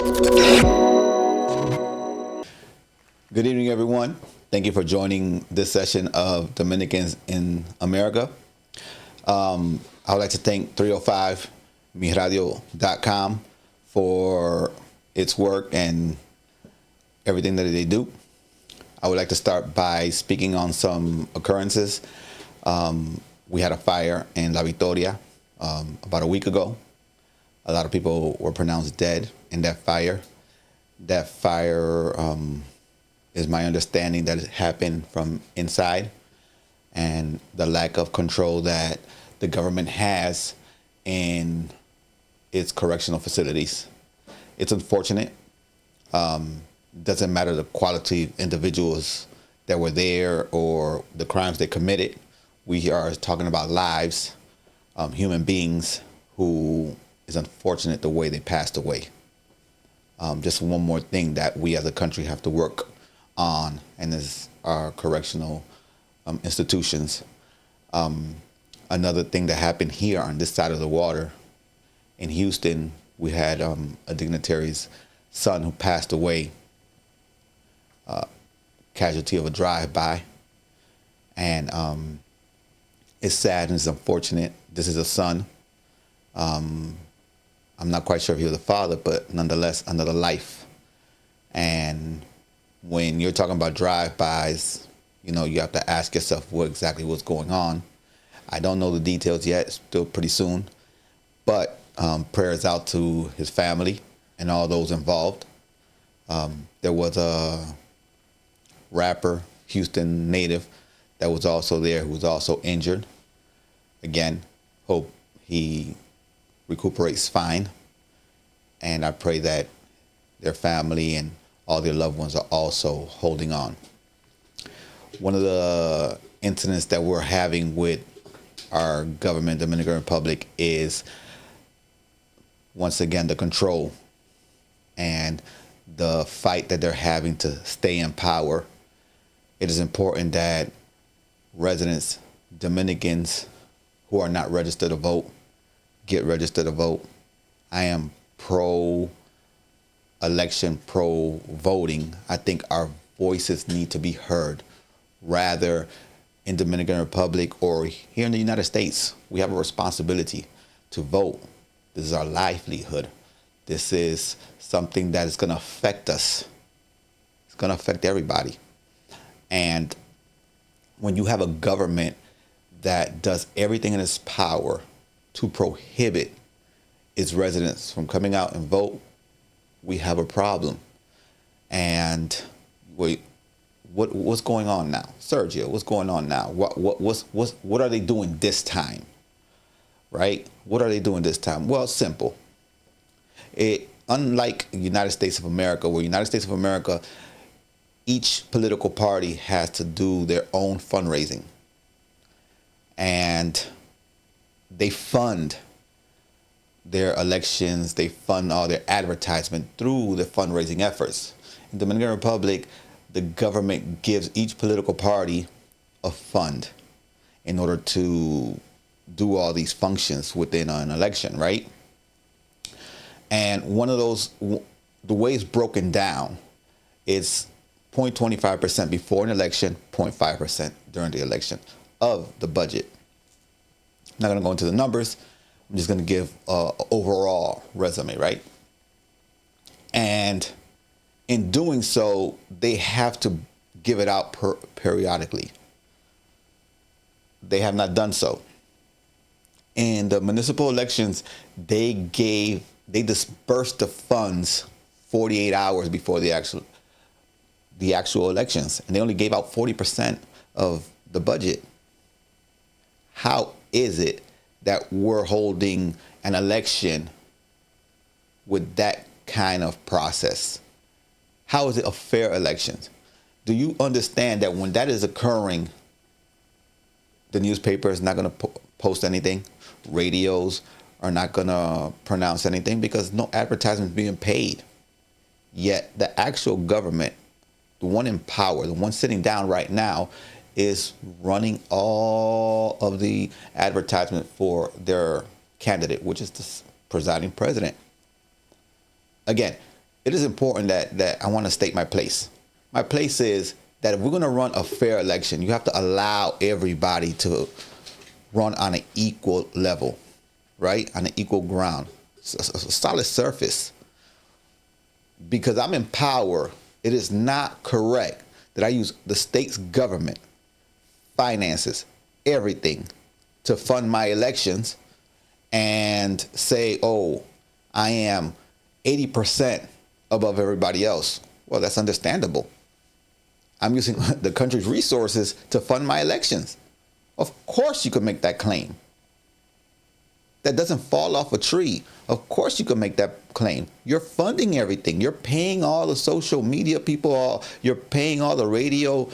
Good evening, everyone. Thank you for joining this session of Dominicans in America. I would like to thank 305miradio.com for its work and everything that they do. I would like to start by speaking on some occurrences. We had a fire in La Victoria about a week ago. A lot of people were pronounced dead in that fire. That fire is my understanding that it happened from inside, and the lack of control that the government has in its correctional facilities. It's unfortunate. Doesn't matter the quality of individuals that were there or the crimes they committed. We are talking about lives, human beings who is unfortunate the way they passed away. Just one more thing that we as a country have to work on, and is our correctional institutions. Another thing that happened here on this side of the water in Houston, we had a dignitary's son who passed away, casualty of a drive-by, and it's sad and it's unfortunate. This is a son. I'm not quite sure if he was a father, but nonetheless, another life. And when you're talking about drive-bys, you have to ask yourself what exactly what's going on. I don't know the details yet. It's still pretty soon. But prayers out to his family and all those involved. There was a rapper, Houston native, that was also there who was also injured. Again, hope he recuperates fine. And I pray that their family and all their loved ones are also holding on. One of the incidents that we're having with our government, Dominican Republic, is once again the control and the fight that they're having to stay in power. It is important that residents, Dominicans who are not registered to vote, get registered to vote. I am pro-election, pro-voting. I think our voices need to be heard. Rather, in Dominican Republic or here in the United States, we have a responsibility to vote. This is our livelihood. This is something that is going to affect us. It's going to affect everybody. And when you have a government that does everything in its power to prohibit its residents from coming out and vote, we have a problem. And what's going on now, Sergio? What's going on now? What are they doing this time? Right? What are they doing this time? Well, simple. Unlike United States of America, where United States of America, each political party has to do their own fundraising, and they fund their elections, they fund all their advertisement through the fundraising efforts. In the Dominican Republic, the government gives each political party a fund in order to do all these functions within an election, right? And one of those, the way it's broken down, is 0.25% before an election, 0.5% during the election of the budget. I'm not going to go into the numbers. I'm just going to give an overall resume, right? And in doing so, they have to give it out periodically. They have not done so. In the municipal elections, they dispersed the funds 48 hours before the actual elections, and they only gave out 40% of the budget. How is it that we're holding an election with that kind of process? How is it a fair election? Do you understand that when that is occurring, the newspaper is not going to post anything? Radios are not going to pronounce anything because no advertisement is being paid. Yet the actual government, the one in power, the one sitting down right now, is running all of the advertisement for their candidate, which is the presiding president. Again, it is important that I want to state my place. My place is that if we're going to run a fair election, you have to allow everybody to run on an equal level, right? On an equal ground, a solid surface. Because I'm in power, it is not correct that I use the state's government, finances, everything to fund my elections and say, oh, I am 80% above everybody else. Well, that's understandable. I'm using the country's resources to fund my elections. Of course you could make that claim. That doesn't fall off a tree. Of course you can make that claim. You're funding everything. You're paying all the social media people, you're paying all the radio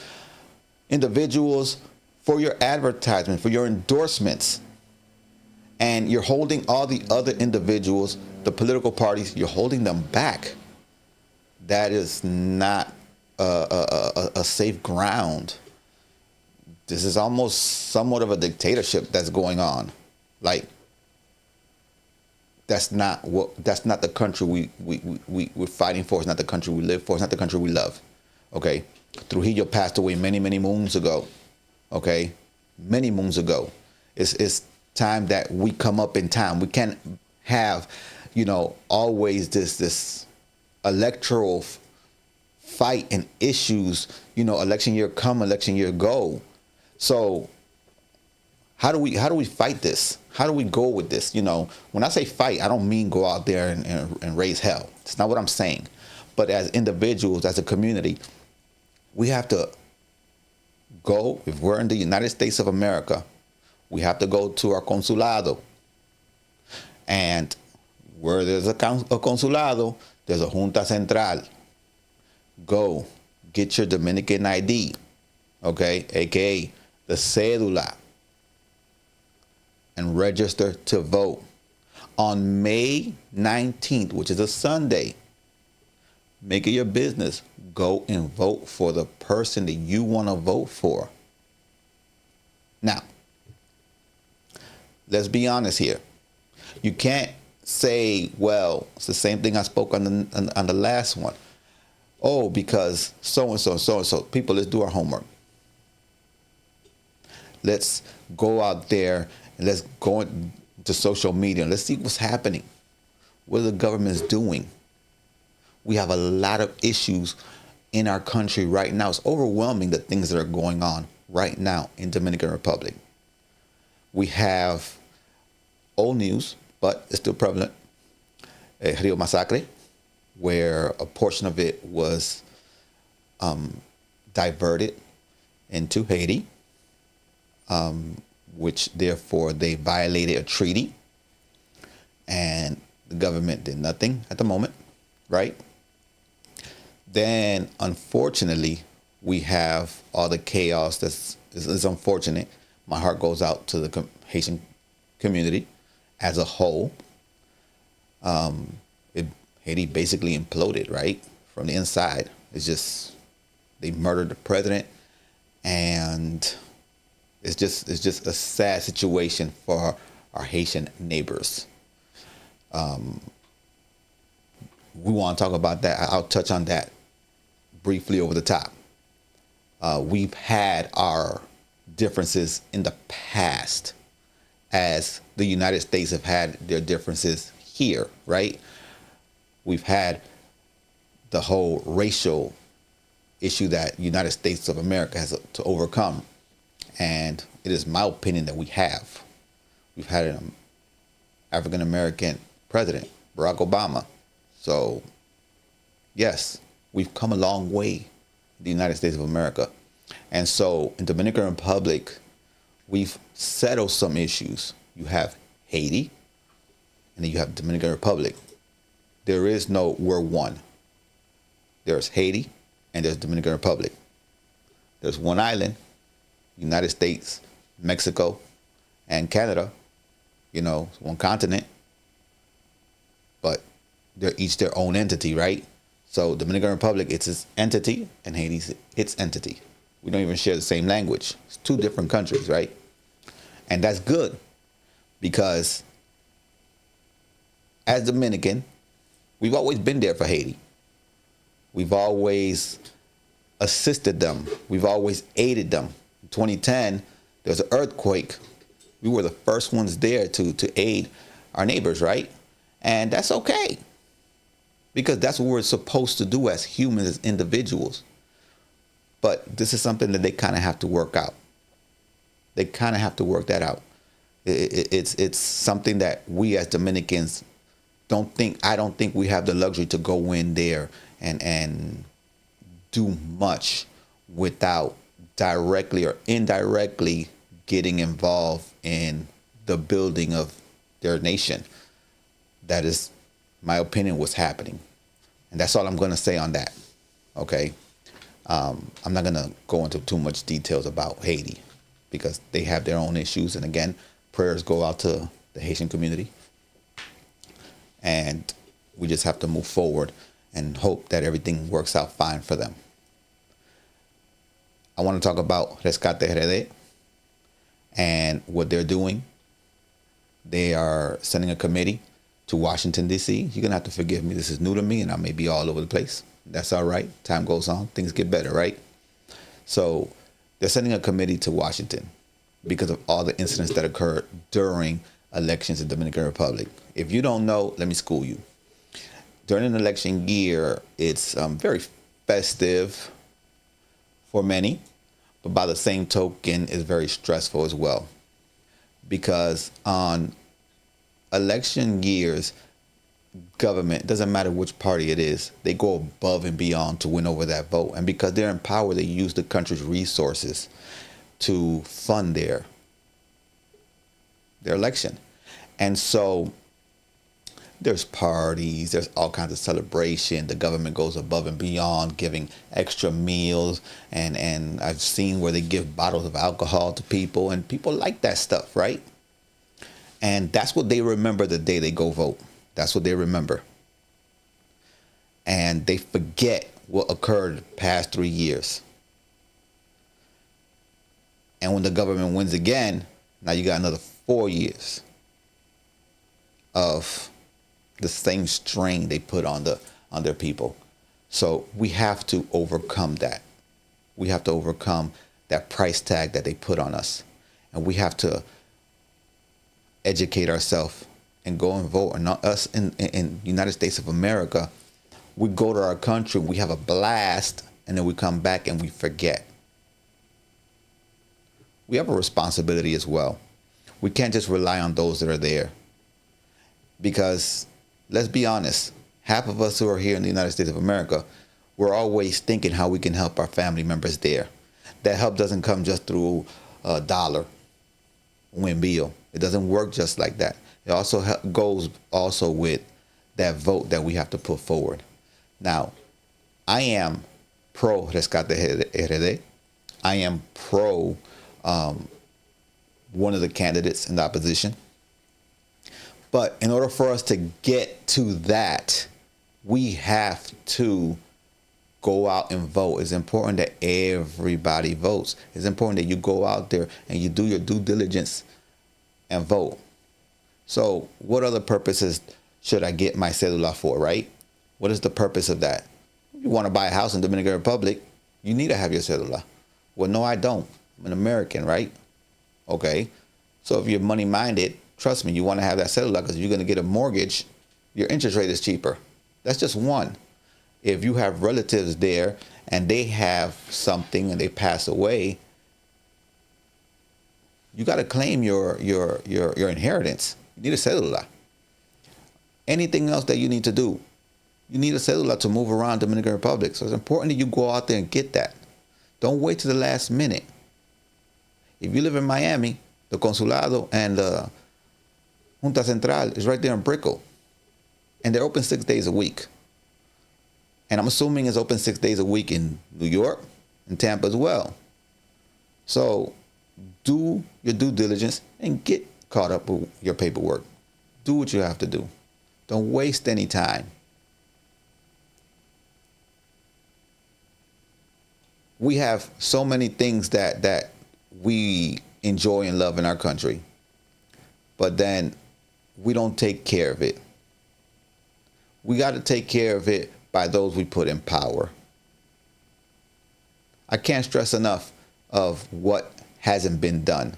individuals for your advertisement, for your endorsements. And you're holding all the other individuals, the political parties, you're holding them back. That is not a safe ground. This is almost somewhat of a dictatorship that's going on. Like, that's not the country we're fighting for. It's not the country we live for. It's not the country we love. Okay? Trujillo passed away many, many moons ago. Okay? Many moons ago. It's time that we come up in time. We can't have, always this electoral fight and issues, election year come, election year go. So how do we fight this? How do we go with this? When I say fight, I don't mean go out there and raise hell. It's not what I'm saying. But as individuals, as a community, we have to go, if we're in the United States of America, we have to go to our consulado. And where there's a consulado, there's a junta central. Go get your Dominican ID, okay, aka the cédula, and register to vote. On May 19th, which is a Sunday, make it your business. Go and vote for the person that you want to vote for. Now, let's be honest here. You can't say, well, it's the same thing I spoke on the last one. Oh, because so-and-so and so-and-so. People, let's do our homework. Let's go out there and let's go to social media. Let's see what's happening. What the government's doing. We have a lot of issues in our country right now. It's overwhelming, the things that are going on right now in Dominican Republic. We have old news, but it's still prevalent. Rio Massacre, where a portion of it was diverted into Haiti, which therefore they violated a treaty, and the government did nothing at the moment, right? Then, unfortunately, we have all the chaos that's unfortunate. My heart goes out to the Haitian community as a whole. Haiti basically imploded, right? From the inside. It's just, they murdered the president, and it's just a sad situation for our Haitian neighbors. We want to talk about that. I'll touch on that briefly over the top. We've had our differences in the past, as the United States have had their differences here, right? We've had the whole racial issue that United States of America has to overcome. And it is my opinion that we have. We've had an African-American president, Barack Obama. So, yes, we've come a long way in the United States of America. And so in Dominican Republic, we've settled some issues. You have Haiti, and then you have Dominican Republic. There is no we're one. There's Haiti, and there's Dominican Republic. There's one island, United States, Mexico, and Canada. It's one continent, but they're each their own entity, right? So Dominican Republic, it's its entity, and Haiti's its entity. We don't even share the same language. It's two different countries, right? And that's good, because as Dominican, we've always been there for Haiti. We've always assisted them. We've always aided them. In 2010, there was an earthquake. We were the first ones there to aid our neighbors, right? And that's okay, because that's what we're supposed to do as humans, as individuals. But this is something that they kind of have to work out. They kind of have to work that out. It's something that we as Dominicans I don't think we have the luxury to go in there and do much without directly or indirectly getting involved in the building of their nation. That is, my opinion, what's happening. And that's all I'm going to say on that. Okay. I'm not going to go into too much details about Haiti, because they have their own issues. And again, prayers go out to the Haitian community. And we just have to move forward and hope that everything works out fine for them. I want to talk about Rescate RD and what they're doing. They are sending a committee to Washington, D.C. You're going to have to forgive me. This is new to me, and I may be all over the place. That's all right. Time goes on. Things get better, right? So they're sending a committee to Washington because of all the incidents that occurred during elections in the Dominican Republic. If you don't know, let me school you. During an election year, it's very festive for many, but by the same token, it's very stressful as well. Because on election years, government, doesn't matter which party it is, they go above and beyond to win over that vote. And because they're in power, they use the country's resources to fund their election. And so there's parties, there's all kinds of celebration. The government goes above and beyond, giving extra meals. And I've seen where they give bottles of alcohol to people, and people like that stuff, right? And that's what they remember the day they go vote. That's what they remember. And they forget what occurred the past 3 years. And when the government wins again, now you got another 4 years of the same strain they put on their people. So we have to overcome that. We have to overcome that price tag that they put on us. And we have to educate ourselves and go and vote. And not us in United States of America, we go to our country, we have a blast, and then we come back and we forget. We have a responsibility as well. We can't just rely on those that are there. Because let's be honest, half of us who are here in the United States of America, we're always thinking how we can help our family members there. That help doesn't come just through a dollar, win bill. It doesn't work just like that. It also goes also with that vote that we have to put forward. Now, I am pro Rescate RD. I am pro one of the candidates in the opposition. But in order for us to get to that, we have to go out and vote. It's important that everybody votes. It's important that you go out there and you do your due diligence and vote. So what other purposes should I get my cedula for, right? What is the purpose of that? You want to buy a house in Dominican Republic, you need to have your cedula. Well, no, I don't. I'm an American, right? Okay. So if you're money-minded, trust me, you want to have that cedula, because you're going to get a mortgage, your interest rate is cheaper. That's just one. If you have relatives there and they have something and they pass away, you got to claim your inheritance. You need a cedula. Anything else that you need to do, you need a cedula to move around Dominican Republic. So it's important that you go out there and get that. Don't wait to the last minute. If you live in Miami, the Consulado and the Junta Central is right there in Brickell. And they're open 6 days a week. And I'm assuming it's open 6 days a week in New York and Tampa as well. So do your due diligence and get caught up with your paperwork. Do what you have to do. Don't waste any time. We have so many things that we enjoy and love in our country, but then we don't take care of it. We got to take care of it by those we put in power. I can't stress enough of what hasn't been done.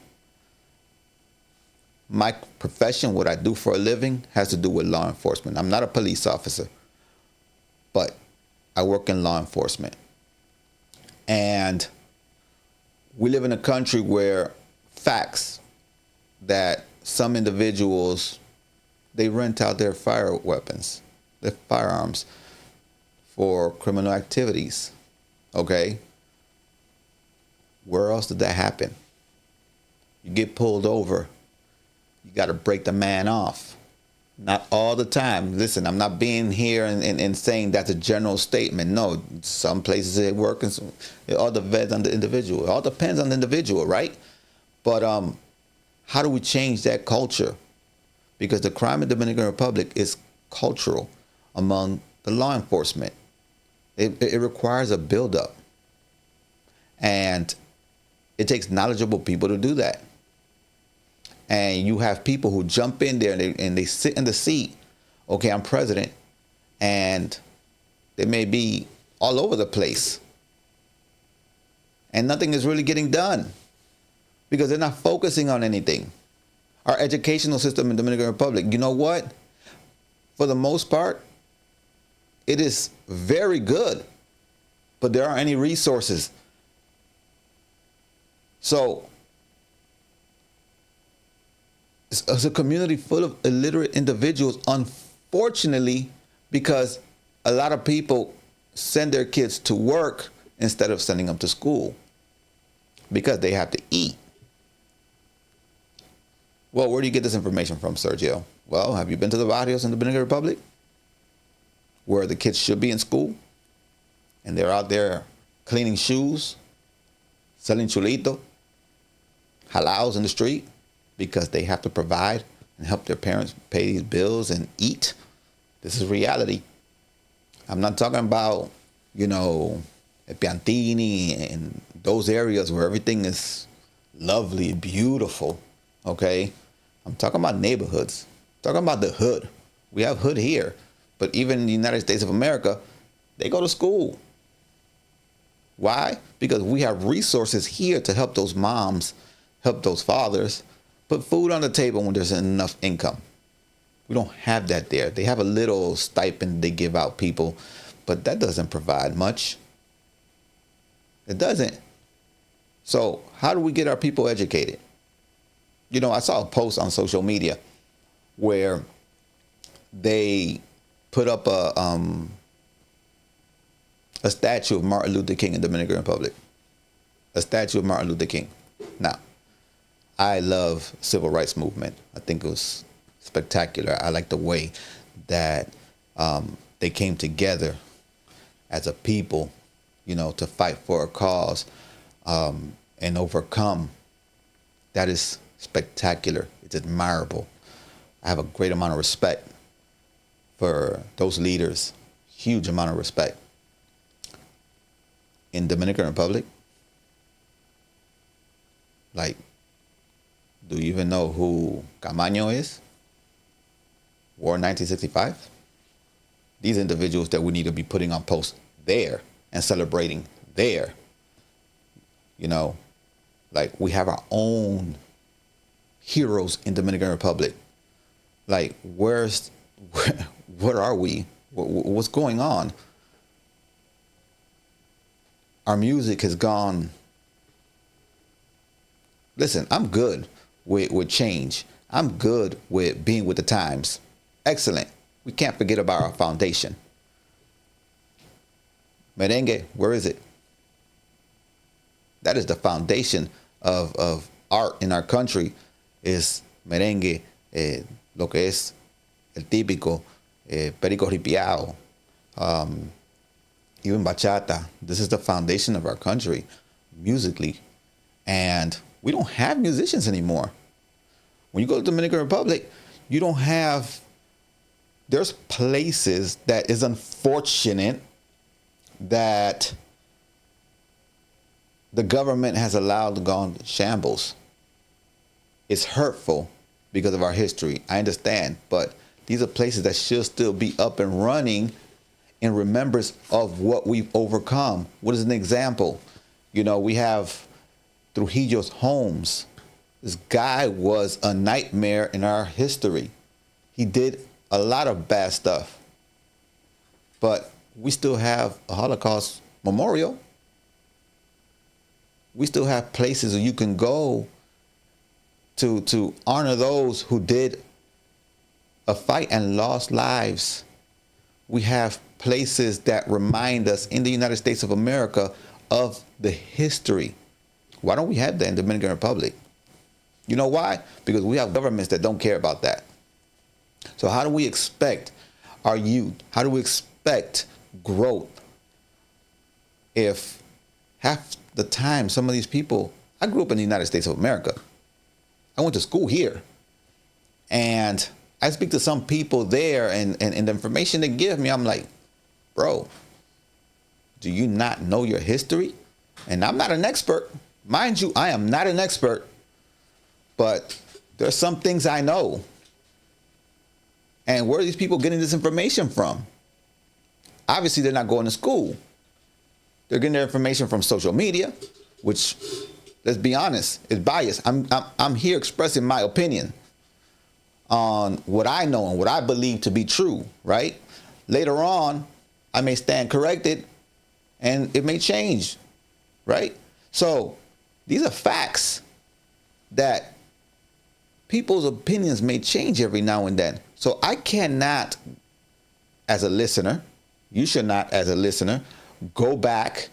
My profession, what I do for a living, has to do with law enforcement. I'm not a police officer, but I work in law enforcement. And we live in a country where facts that some individuals, they rent out their fire weapons, their firearms for criminal activities. Okay? Where else did that happen? You get pulled over. You got to break the man off. Not all the time. Listen, I'm not being here and saying that's a general statement. No, some places it works, and some, it all depends on the individual. It all depends on the individual, right? But how do we change that culture? Because the crime in the Dominican Republic is cultural among the law enforcement. It requires a buildup. And it takes knowledgeable people to do that. And you have people who jump in there and they sit in the seat. Okay, I'm president. And they may be all over the place. And nothing is really getting done because they're not focusing on anything. Our educational system in the Dominican Republic, you know what? For the most part, it is very good, but there aren't any resources. So it's a community full of illiterate individuals, unfortunately, because a lot of people send their kids to work instead of sending them to school because they have to eat. Well, where do you get this information from, Sergio? Well, have you been to the barrios in the Dominican Republic where the kids should be in school and they're out there cleaning shoes, selling chulito, halaos in the street? Because they have to provide and help their parents pay these bills and eat. This is reality. I'm not talking about, Piantini and those areas where everything is lovely, beautiful, okay? I'm talking about neighborhoods. I'm talking about the hood. We have hood here. But even in the United States of America, they go to school. Why? Because we have resources here to help those moms, help those fathers, put food on the table when there's enough income. We don't have that there. They have a little stipend they give out people, but that doesn't provide much. It doesn't. So how do we get our people educated? I saw a post on social media where they put up a statue of Martin Luther King in the Dominican Republic. A statue of Martin Luther King. Now, I love civil rights movement. I think it was spectacular. I like the way that they came together as a people, to fight for a cause and overcome. That is spectacular. It's admirable. I have a great amount of respect for those leaders. Huge amount of respect. In Dominican Republic, do you even know who Camaño is? War 1965? These individuals that we need to be putting on posts there and celebrating there. We have our own heroes in Dominican Republic. Where are we? What's going on? Our music has gone. Listen, I'm good with change. I'm good with being with the times. Excellent. We can't forget about our foundation. Merengue, where is it? That is the foundation of art in our country, is merengue, lo que es el típico, perico ripiao, even bachata. This is the foundation of our country musically. And we don't have musicians anymore. When you go to the Dominican Republic, you don't have, there's places that is unfortunate that the government has allowed to go into shambles. It's hurtful because of our history. I understand, but these are places that should still be up and running in remembrance of what we've overcome. What is an example? You know, we have Trujillo's Holmes. This guy was a nightmare in our history. He did a lot of bad stuff. But we still have a Holocaust memorial. We still have places where you can go to honor those who did a fight and lost lives. We have places that remind us in the United States of America of the history. Why don't we have that in the Dominican Republic? You know why? Because we have governments that don't care about that. So how do we expect our youth? How do we expect growth if half the time some of these people, I grew up in the United States of America. I went to school here. And I speak to some people there and the information they give me, I'm like, bro, do you not know your history? And I'm not an expert. Mind you, I am not an expert. But there's some things I know. And where are these people getting this information from? Obviously, they're not going to school. They're getting their information from social media, which, let's be honest, is biased. I'm here expressing my opinion on what I know and what I believe to be true, right? Later on, I may stand corrected and it may change, right? So these are facts that people's opinions may change every now and then. So I cannot, as a listener, you should not, as a listener, go back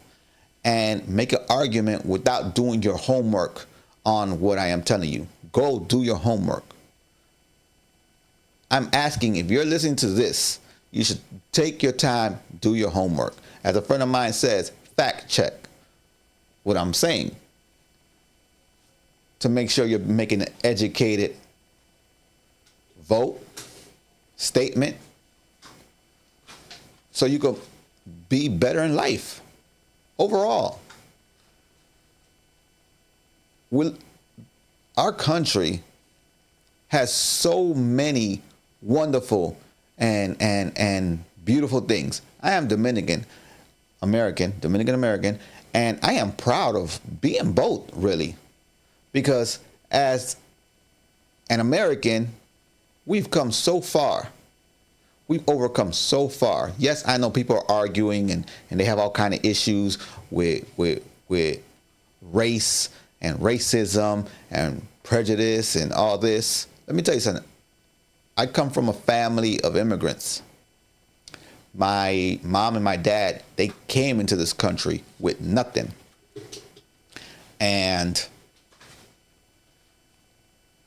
and make an argument without doing your homework on what I am telling you. Go do your homework. I'm asking, if you're listening to this, you should take your time, do your homework. As a friend of mine says, fact check what I'm saying to make sure you're making an educated vote, statement, so you can be better in life overall. Our country has so many wonderful and beautiful things. I am Dominican American, and I am proud of being both, really, because as an American, we've come so far. We've overcome so far. Yes, I know people are arguing and they have all kind of issues with race and racism and prejudice and all this. Let me tell you something. I come from a family of immigrants. My mom and my dad, they came into this country with nothing. And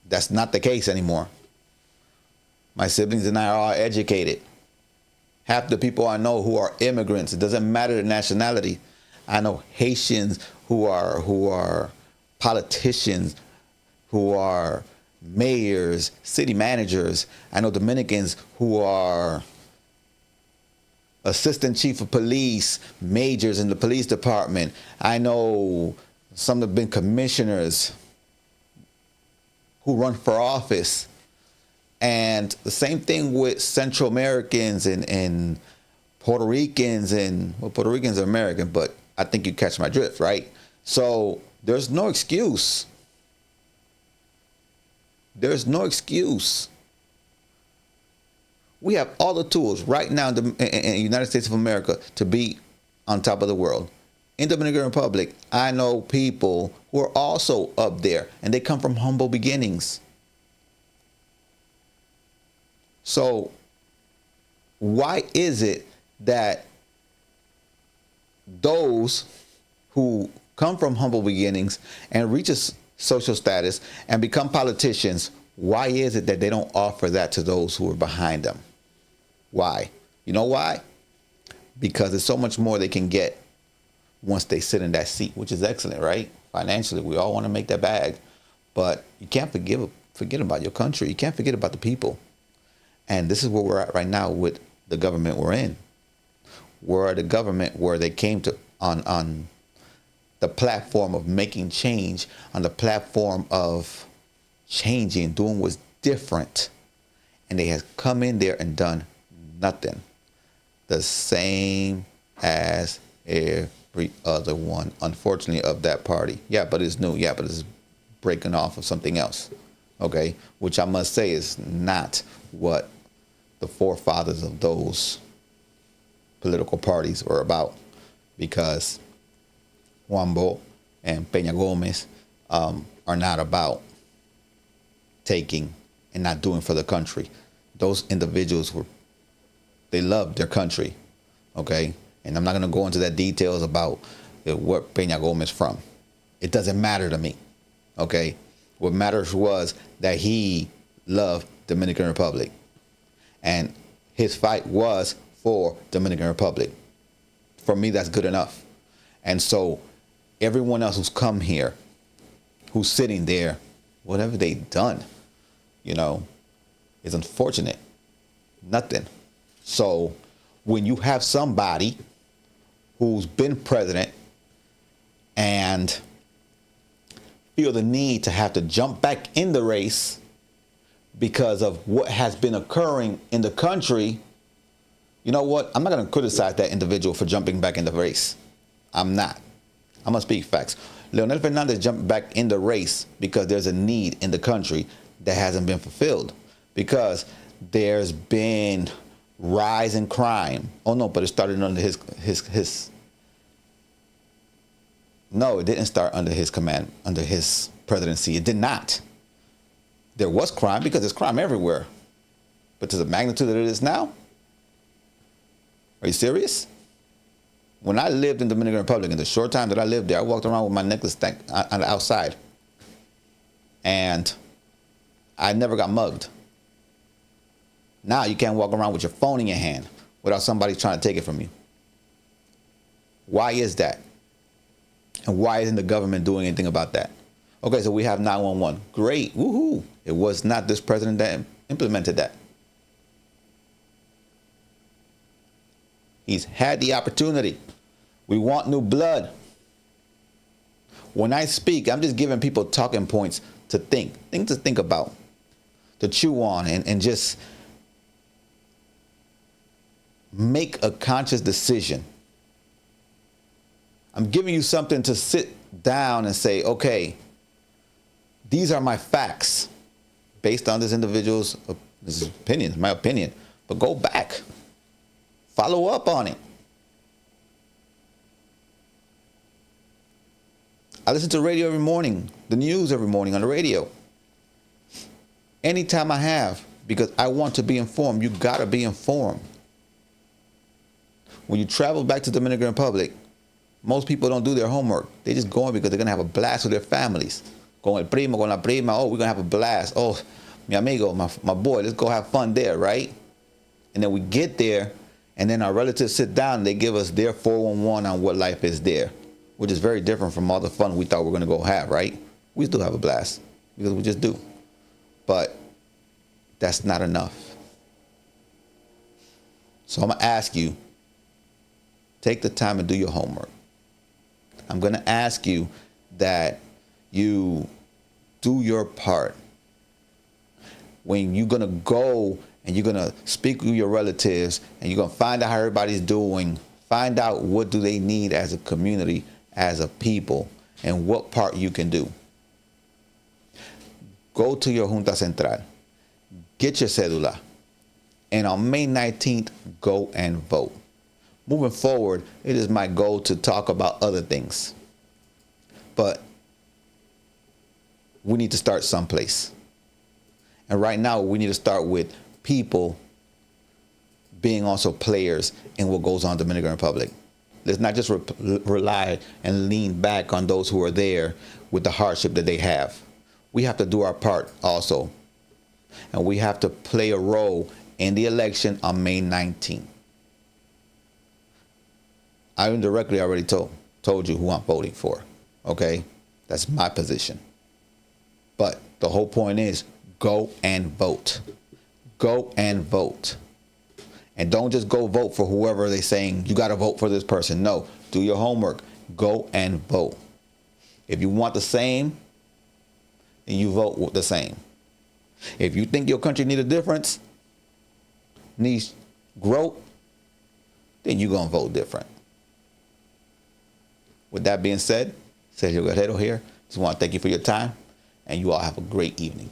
that's not the case anymore. My siblings and I are all educated. Half the people I know who are immigrants, it doesn't matter the nationality. I know Haitians who are politicians, who are mayors, city managers. I know Dominicans who are assistant chief of police, majors in the police department. I know some have been commissioners who run for office. And the same thing with Central Americans and Puerto Ricans, and well, Puerto Ricans are American, but I think you catch my drift, right? So there's no excuse. There's no excuse. We have all the tools right now in the United States of America to be on top of the world. In the Dominican Republic, I know people who are also up there, and they come from humble beginnings. So why is it that those who come from humble beginnings and reach a social status and become politicians, why is it that they don't offer that to those who are behind them? Why? You know why? Because there's so much more they can get once they sit in that seat, which is excellent, right? Financially, we all want to make that bag, but you can't forget about your country. You can't forget about the people. And this is where we're at right now with the government we're in. We're the government where they came to on the platform of making change, on the platform of changing, doing what's different. And they have come in there and done nothing. the same as every other one, unfortunately, of that party. Yeah, but it's new. Yeah, but it's breaking off of something else. Okay, which I must say is not what the forefathers of those political parties were about, because Wambo and Peña Gomez are not about taking and not doing for the country. Those individuals they loved their country, okay? And I'm not going to go into that details about where Peña Gomez from. It doesn't matter to me, okay? What matters was that he loved Dominican Republic, and his fight was for Dominican Republic. For me, that's good enough. And so everyone else who's come here, who's sitting there, whatever they done, is unfortunate. Nothing. So when you have somebody who's been president and feel the need to have to jump back in the race because of what has been occurring in the country, you know what? I'm not going to criticize that individual for jumping back in the race. I'm not. I'm going to speak facts. Leonel Fernandez jumped back in the race because there's a need in the country that hasn't been fulfilled, because there's been rise in crime. Oh no, but it started under his no, it didn't start under his command, under his presidency. It did not. There was crime because there's crime everywhere. But to the magnitude that it is now? Are you serious? When I lived in the Dominican Republic, in the short time that I lived there, I walked around with my necklace on the outside. And I never got mugged. Now you can't walk around with your phone in your hand without somebody trying to take it from you. Why is that? And why isn't the government doing anything about that? Okay, so we have 911. Great. Woohoo. It was not this president that implemented that. He's had the opportunity. We want new blood. When I speak, I'm just giving people talking points to think. Things to think about, to chew on, and just make a conscious decision. I'm giving you something to sit down and say, okay, these are my facts based on this individual's opinion, my opinion. But go back. Follow up on it. I listen to radio every morning, the news every morning on the radio. Anytime I have, because I want to be informed. You got to be informed. When you travel back to the Dominican Republic, most people don't do their homework. They just go in because they're going to have a blast with their families. Con el primo, con la prima. Oh, we're going to have a blast. Oh, mi amigo, my boy, let's go have fun there, right? And then we get there, and then our relatives sit down and they give us their 411 on what life is there, which is very different from all the fun we thought we were going to go have, right? We still have a blast because we just do. But that's not enough. So I'm going to ask you, take the time and do your homework. I'm going to ask you that you do your part. When you're going to go and you're going to speak with your relatives and you're going to find out how everybody's doing, find out what do they need as a community, as a people, and what part you can do. Go to your Junta Central. Get your cedula. And on May 19th, go and vote. Moving forward, it is my goal to talk about other things. But we need to start someplace. And right now, we need to start with people being also players in what goes on in the Dominican Republic. Let's not just rely and lean back on those who are there with the hardship that they have. We have to do our part also. And we have to play a role in the election on May 19th. I indirectly already told you who I'm voting for. Okay? That's my position. But the whole point is go and vote. Go and vote. And don't just go vote for whoever they're saying you got to vote for this person. No, do your homework. Go and vote. If you want the same, then you vote with the same. If you think your country needs a difference, needs growth, then you're going to vote different. With that being said, Sergio Guerrero here. Just want to thank you for your time, and you all have a great evening.